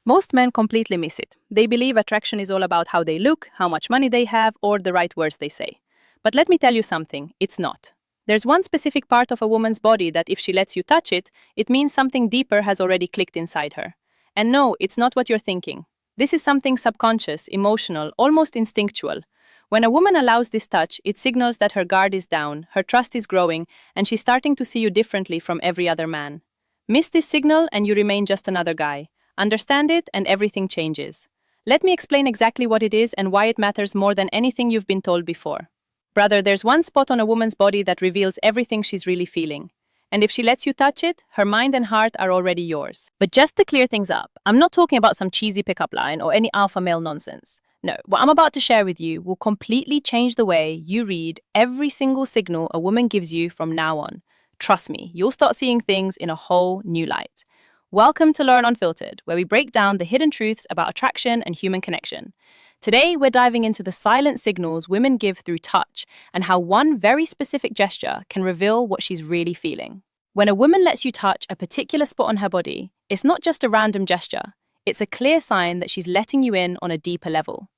Most men completely miss it. They believe attraction is all about how they look, how much money they have, or the right words they say. But let me tell you something, it's not. There's one specific part of a woman's body that if she lets you touch it, it means something deeper has already clicked inside her. And no, it's not what you're thinking. This is something subconscious, emotional, almost instinctual. When a woman allows this touch, it signals that her guard is down, her trust is growing, and she's starting to see you differently from every other man. Miss this signal and you remain just another guy. Understand it and everything changes. Let me explain exactly what it is and why it matters more than anything you've been told before. Brother, there's one spot on a woman's body that reveals everything she's really feeling. And if she lets you touch it, her mind and heart are already yours. But just to clear things up, I'm not talking about some cheesy pickup line or any alpha male nonsense. No, what I'm about to share with you will completely change the way you read every single signal a woman gives you from now on. Trust me, you'll start seeing things in a whole new light. Welcome to Learn Unfiltered, where we break down the hidden truths about attraction and human connection. Today, we're diving into the silent signals women give through touch and how one very specific gesture can reveal what she's really feeling. When a woman lets you touch a particular spot on her body, it's not just a random gesture. It's a clear sign that she's letting you in on a deeper level.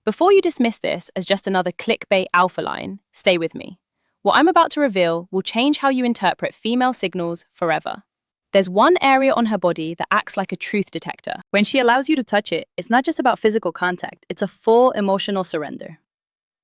Before you dismiss this as just another clickbait alpha line, stay with me. What I'm about to reveal will change how you interpret female signals forever. There's one area on her body that acts like a truth detector. When she allows you to touch it, it's not just about physical contact, it's a full emotional surrender.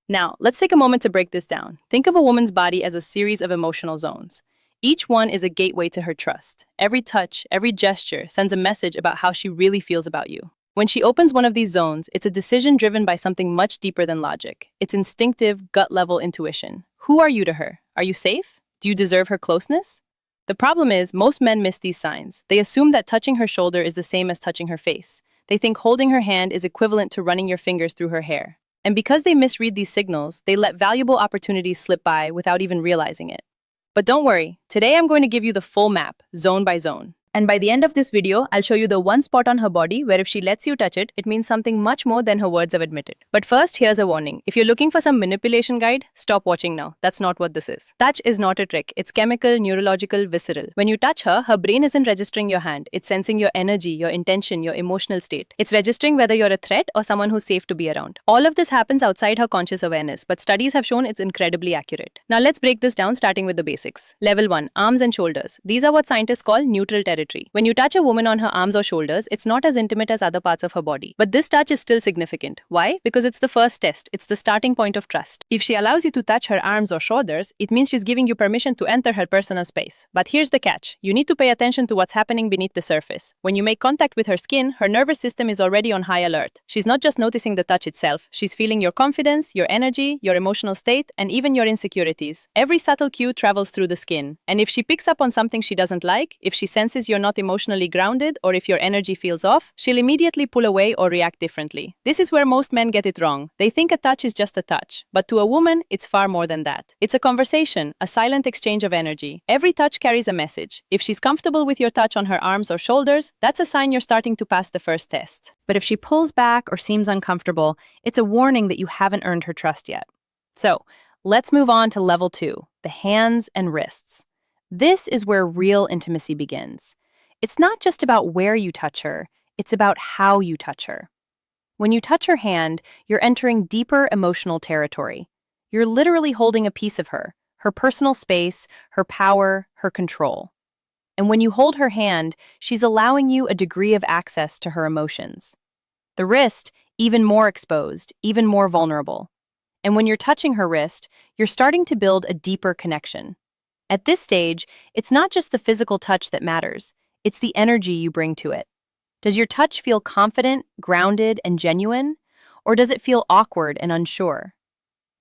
Now, let's take a moment to break this down. Think of a woman's body as a series of emotional zones. Each one is a gateway to her trust. Every touch, every gesture sends a message about how she really feels about you. When she opens one of these zones, it's a decision driven by something much deeper than logic. It's instinctive, gut-level intuition. Who are you to her? Are you safe? Do you deserve her closeness? The problem is, most men miss these signs. They assume that touching her shoulder is the same as touching her face. They think holding her hand is equivalent to running your fingers through her hair. And because they misread these signals, they let valuable opportunities slip by without even realizing it. But don't worry, today I'm going to give you the full map, zone by zone. And by the end of this video, I'll show you the one spot on her body where if she lets you touch it, it means something much more than her words have admitted. But first, here's a warning. If you're looking for some manipulation guide, stop watching now. That's not what this is. Touch is not a trick. It's chemical, neurological, visceral. When you touch her, her brain isn't registering your hand. It's sensing your energy, your intention, your emotional state. It's registering whether you're a threat or someone who's safe to be around. All of this happens outside her conscious awareness, but studies have shown it's incredibly accurate. Now let's break this down starting with the basics. Level 1. Arms and shoulders. These are what scientists call neutral territory. When you touch a woman on her arms or shoulders, it's not as intimate as other parts of her body. But this touch is still significant. Why? Because it's the first test. It's the starting point of trust. If she allows you to touch her arms or shoulders, it means she's giving you permission to enter her personal space. But here's the catch. You need to pay attention to what's happening beneath the surface. When you make contact with her skin, her nervous system is already on high alert. She's not just noticing the touch itself. She's feeling your confidence, your energy, your emotional state, and even your insecurities. Every subtle cue travels through the skin. And if she picks up on something she doesn't like, if she senses you're not emotionally grounded, or if your energy feels off, she'll immediately pull away or react differently. This is where most men get it wrong. They think a touch is just a touch. But to a woman, it's far more than that. It's a conversation, a silent exchange of energy. Every touch carries a message. If she's comfortable with your touch on her arms or shoulders, that's a sign you're starting to pass the first test. But if she pulls back or seems uncomfortable, it's a warning that you haven't earned her trust yet. So, let's move on to level 2, the hands and wrists. This is where real intimacy begins. It's not just about where you touch her, it's about how you touch her. When you touch her hand, you're entering deeper emotional territory. You're literally holding a piece of her personal space, her power, her control. And when you hold her hand, she's allowing you a degree of access to her emotions. The wrist, even more exposed, even more vulnerable. And when you're touching her wrist, you're starting to build a deeper connection. At this stage, it's not just the physical touch that matters. It's the energy you bring to it. Does your touch feel confident, grounded, and genuine? Or does it feel awkward and unsure?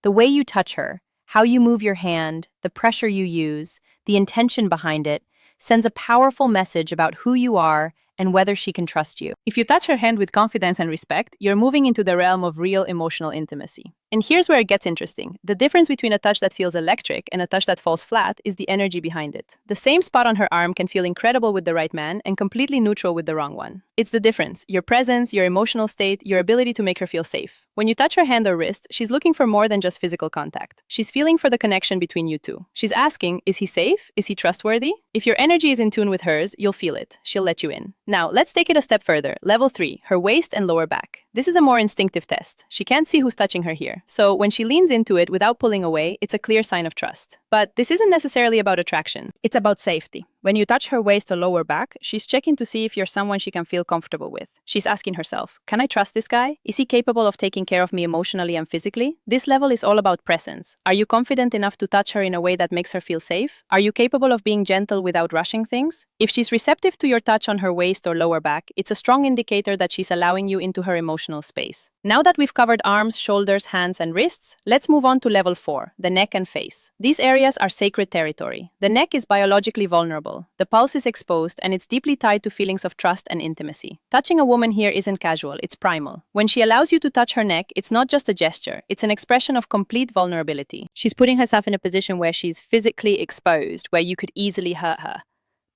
The way you touch her, how you move your hand, the pressure you use, the intention behind it, sends a powerful message about who you are and whether she can trust you. If you touch her hand with confidence and respect, you're moving into the realm of real emotional intimacy. And here's where it gets interesting. The difference between a touch that feels electric and a touch that falls flat is the energy behind it. The same spot on her arm can feel incredible with the right man and completely neutral with the wrong one. It's the difference, your presence, your emotional state, your ability to make her feel safe. When you touch her hand or wrist, she's looking for more than just physical contact. She's feeling for the connection between you two. She's asking, is he safe? Is he trustworthy? If your energy is in tune with hers, you'll feel it. She'll let you in. Now, let's take it a step further. Level 3, her waist and lower back. This is a more instinctive test. She can't see who's touching her here. So when she leans into it without pulling away, it's a clear sign of trust. But this isn't necessarily about attraction. It's about safety. When you touch her waist or lower back, she's checking to see if you're someone she can feel comfortable with. She's asking herself, can I trust this guy? Is he capable of taking care of me emotionally and physically? This level is all about presence. Are you confident enough to touch her in a way that makes her feel safe? Are you capable of being gentle without rushing things? If she's receptive to your touch on her waist or lower back, it's a strong indicator that she's allowing you into her emotional space. Now that we've covered arms, shoulders, hands, and wrists, let's move on to level 4, the neck and face. These areas are sacred territory. The neck is biologically vulnerable. The pulse is exposed, and it's deeply tied to feelings of trust and intimacy. Touching a woman here isn't casual, it's primal. When she allows you to touch her neck, it's not just a gesture, it's an expression of complete vulnerability. She's putting herself in a position where she's physically exposed, where you could easily hurt her.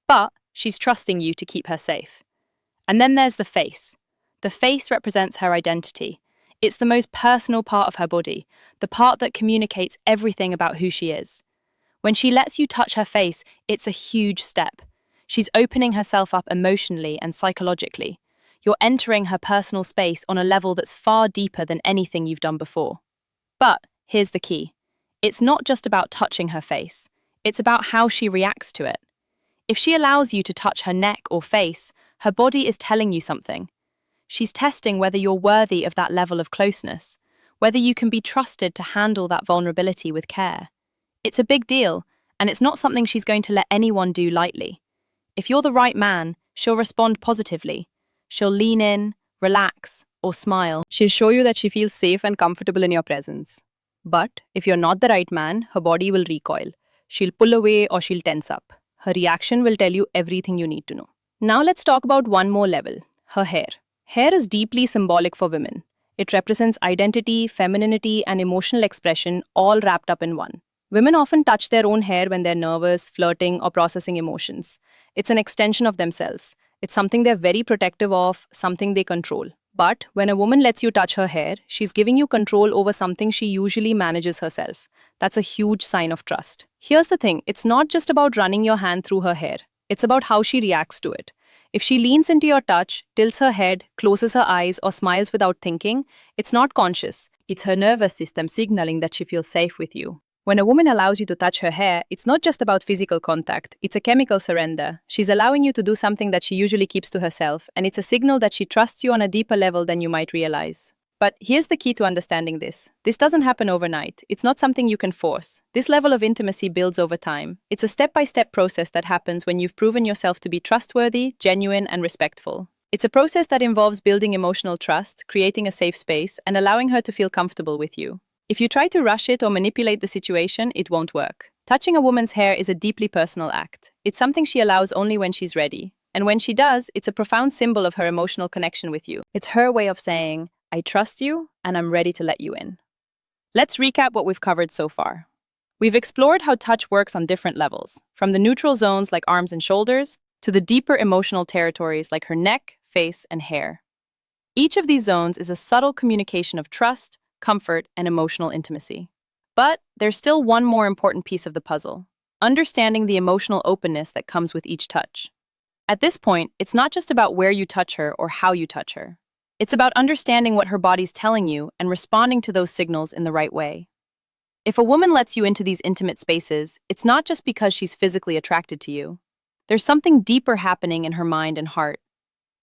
But she's trusting you to keep her safe. And then there's the face. The face represents her identity. It's the most personal part of her body, the part that communicates everything about who she is. When she lets you touch her face, it's a huge step. She's opening herself up emotionally and psychologically. You're entering her personal space on a level that's far deeper than anything you've done before. But here's the key. It's not just about touching her face. It's about how she reacts to it. If she allows you to touch her neck or face, her body is telling you something. She's testing whether you're worthy of that level of closeness, whether you can be trusted to handle that vulnerability with care. It's a big deal, and it's not something she's going to let anyone do lightly. If you're the right man, she'll respond positively. She'll lean in, relax, or smile. She'll show you that she feels safe and comfortable in your presence. But if you're not the right man, her body will recoil. She'll pull away or she'll tense up. Her reaction will tell you everything you need to know. Now let's talk about one more level, her hair. Hair is deeply symbolic for women. It represents identity, femininity, and emotional expression all wrapped up in one. Women often touch their own hair when they're nervous, flirting, or processing emotions. It's an extension of themselves. It's something they're very protective of, something they control. But when a woman lets you touch her hair, she's giving you control over something she usually manages herself. That's a huge sign of trust. Here's the thing, it's not just about running your hand through her hair. It's about how she reacts to it. If she leans into your touch, tilts her head, closes her eyes, or smiles without thinking, it's not conscious. It's her nervous system signaling that she feels safe with you. When a woman allows you to touch her hair, it's not just about physical contact, it's a chemical surrender. She's allowing you to do something that she usually keeps to herself, and it's a signal that she trusts you on a deeper level than you might realize. But here's the key to understanding this. This doesn't happen overnight. It's not something you can force. This level of intimacy builds over time. It's a step-by-step process that happens when you've proven yourself to be trustworthy, genuine, and respectful. It's a process that involves building emotional trust, creating a safe space, and allowing her to feel comfortable with you. If you try to rush it or manipulate the situation, it won't work. Touching a woman's hair is a deeply personal act. It's something she allows only when she's ready. And when she does, it's a profound symbol of her emotional connection with you. It's her way of saying, I trust you, and I'm ready to let you in. Let's recap what we've covered so far. We've explored how touch works on different levels, from the neutral zones like arms and shoulders, to the deeper emotional territories like her neck, face, and hair. Each of these zones is a subtle communication of trust, comfort, and emotional intimacy. But there's still one more important piece of the puzzle, understanding the emotional openness that comes with each touch. At this point, it's not just about where you touch her or how you touch her. It's about understanding what her body's telling you and responding to those signals in the right way. If a woman lets you into these intimate spaces, it's not just because she's physically attracted to you. There's something deeper happening in her mind and heart.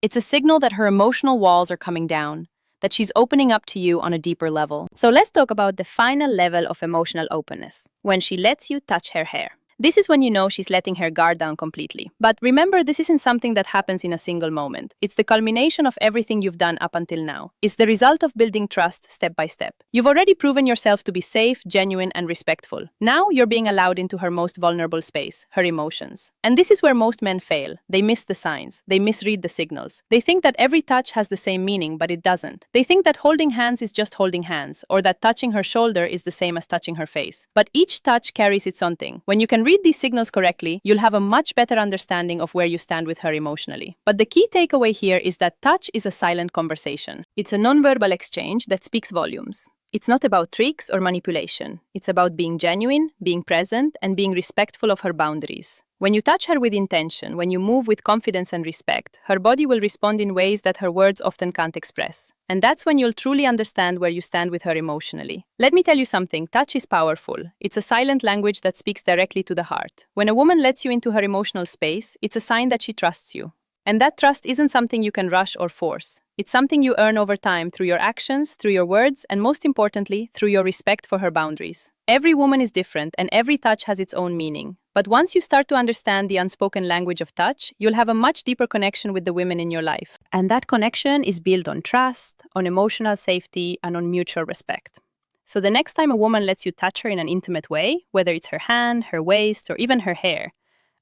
It's a signal that her emotional walls are coming down, that she's opening up to you on a deeper level. So let's talk about the final level of emotional openness, when she lets you touch her hair. This is when you know she's letting her guard down completely. But remember, this isn't something that happens in a single moment. It's the culmination of everything you've done up until now. It's the result of building trust step by step. You've already proven yourself to be safe, genuine, and respectful. Now you're being allowed into her most vulnerable space, her emotions. And this is where most men fail. They miss the signs. They misread the signals. They think that every touch has the same meaning, but it doesn't. They think that holding hands is just holding hands, or that touching her shoulder is the same as touching her face. But each touch carries its own thing. When you can read these signals correctly, you'll have a much better understanding of where you stand with her emotionally. But the key takeaway here is that touch is a silent conversation. It's a nonverbal exchange that speaks volumes. It's not about tricks or manipulation. It's about being genuine, being present, and being respectful of her boundaries. When you touch her with intention, when you move with confidence and respect, her body will respond in ways that her words often can't express. And that's when you'll truly understand where you stand with her emotionally. Let me tell you something, touch is powerful. It's a silent language that speaks directly to the heart. When a woman lets you into her emotional space, it's a sign that she trusts you. And that trust isn't something you can rush or force. It's something you earn over time through your actions, through your words, and most importantly, through your respect for her boundaries. Every woman is different and every touch has its own meaning. But once you start to understand the unspoken language of touch, you'll have a much deeper connection with the women in your life. And that connection is built on trust, on emotional safety, and on mutual respect. So the next time a woman lets you touch her in an intimate way, whether it's her hand, her waist, or even her hair,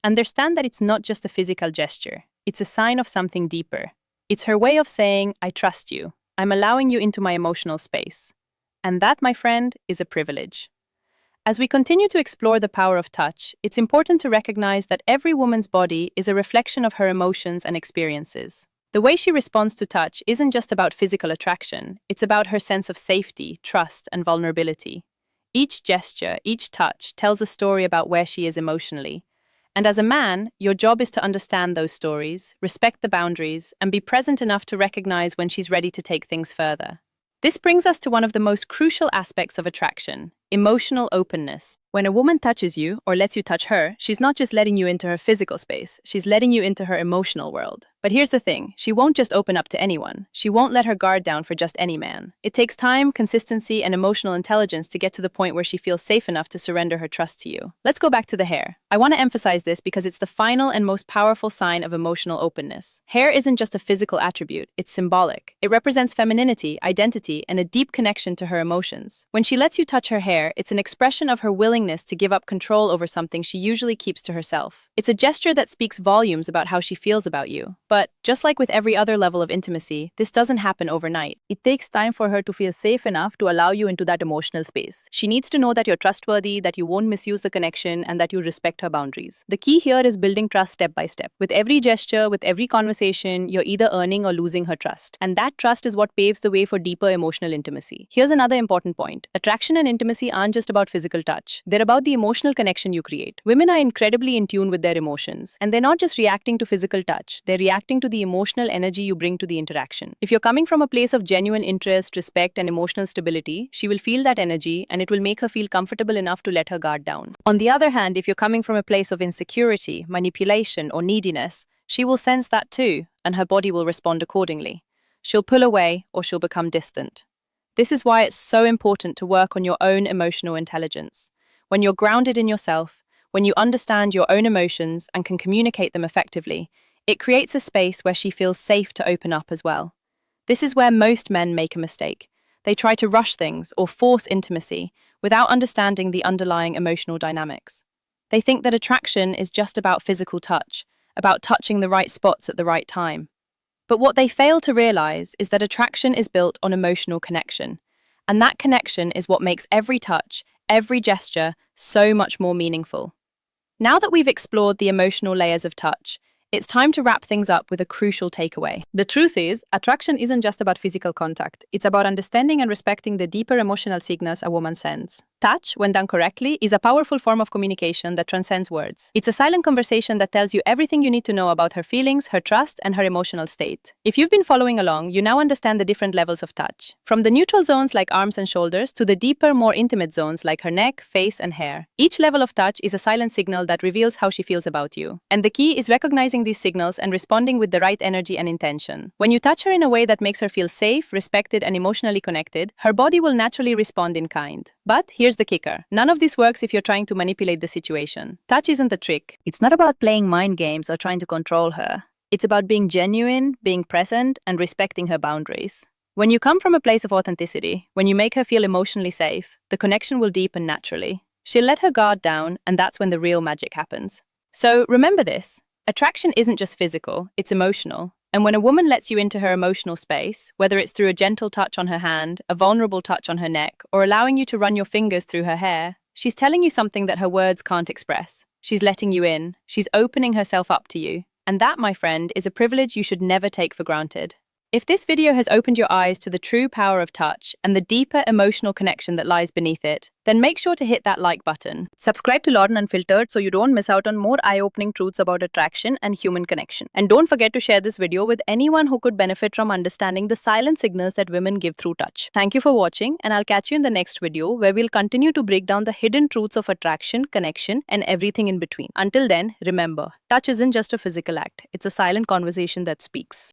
understand that it's not just a physical gesture. It's a sign of something deeper. It's her way of saying, I trust you. I'm allowing you into my emotional space. And that, my friend, is a privilege. As we continue to explore the power of touch, it's important to recognize that every woman's body is a reflection of her emotions and experiences. The way she responds to touch isn't just about physical attraction, it's about her sense of safety, trust, and vulnerability. Each gesture, each touch tells a story about where she is emotionally. And as a man, your job is to understand those stories, respect the boundaries, and be present enough to recognize when she's ready to take things further. This brings us to one of the most crucial aspects of attraction: emotional openness. When a woman touches you or lets you touch her, she's not just letting you into her physical space, she's letting you into her emotional world. But here's the thing, she won't just open up to anyone. She won't let her guard down for just any man. It takes time, consistency, and emotional intelligence to get to the point where she feels safe enough to surrender her trust to you. Let's go back to the hair. I want to emphasize this because it's the final and most powerful sign of emotional openness. Hair isn't just a physical attribute, it's symbolic. It represents femininity, identity, and a deep connection to her emotions. When she lets you touch her hair, it's an expression of her willingness to give up control over something she usually keeps to herself. It's a gesture that speaks volumes about how she feels about you. But just like with every other level of intimacy, this doesn't happen overnight. It takes time for her to feel safe enough to allow you into that emotional space. She needs to know that you're trustworthy, that you won't misuse the connection, and that you respect her boundaries. The key here is building trust step by step. With every gesture, with every conversation, you're either earning or losing her trust. And that trust is what paves the way for deeper emotional intimacy. Here's another important point. Attraction and intimacy aren't just about physical touch. They're about the emotional connection you create. Women are incredibly in tune with their emotions, and they're not just reacting to physical touch, they're reacting to the emotional energy you bring to the interaction. If you're coming from a place of genuine interest, respect, and emotional stability, she will feel that energy, and it will make her feel comfortable enough to let her guard down. On the other hand, if you're coming from a place of insecurity, manipulation, or neediness, she will sense that too, and her body will respond accordingly. She'll pull away, or she'll become distant. This is why it's so important to work on your own emotional intelligence. When you're grounded in yourself, when you understand your own emotions and can communicate them effectively, it creates a space where she feels safe to open up as well. This is where most men make a mistake. They try to rush things or force intimacy without understanding the underlying emotional dynamics. They think that attraction is just about physical touch, about touching the right spots at the right time. But what they fail to realize is that attraction is built on emotional connection, and that connection is what makes every touch, every gesture, so much more meaningful. Now that we've explored the emotional layers of touch, it's time to wrap things up with a crucial takeaway. The truth is, attraction isn't just about physical contact. It's about understanding and respecting the deeper emotional signals a woman sends. Touch, when done correctly, is a powerful form of communication that transcends words. It's a silent conversation that tells you everything you need to know about her feelings, her trust, and her emotional state. If you've been following along, you now understand the different levels of touch. From the neutral zones like arms and shoulders to the deeper, more intimate zones like her neck, face, and hair. Each level of touch is a silent signal that reveals how she feels about you. And the key is recognizing these signals and responding with the right energy and intention. When you touch her in a way that makes her feel safe, respected, and emotionally connected, her body will naturally respond in kind. But here's the kicker. None of this works if you're trying to manipulate the situation. Touch isn't the trick. It's not about playing mind games or trying to control her. It's about being genuine, being present, and respecting her boundaries. When you come from a place of authenticity, when you make her feel emotionally safe, the connection will deepen naturally. She'll let her guard down, and that's when the real magic happens. So remember this. Attraction isn't just physical, it's emotional. And when a woman lets you into her emotional space, whether it's through a gentle touch on her hand, a vulnerable touch on her neck, or allowing you to run your fingers through her hair, she's telling you something that her words can't express. She's letting you in. She's opening herself up to you. And that, my friend, is a privilege you should never take for granted. If this video has opened your eyes to the true power of touch and the deeper emotional connection that lies beneath it, then make sure to hit that like button. Subscribe to Lauren Unfiltered so you don't miss out on more eye-opening truths about attraction and human connection. And don't forget to share this video with anyone who could benefit from understanding the silent signals that women give through touch. Thank you for watching, and I'll catch you in the next video where we'll continue to break down the hidden truths of attraction, connection, and everything in between. Until then, remember, touch isn't just a physical act. It's a silent conversation that speaks.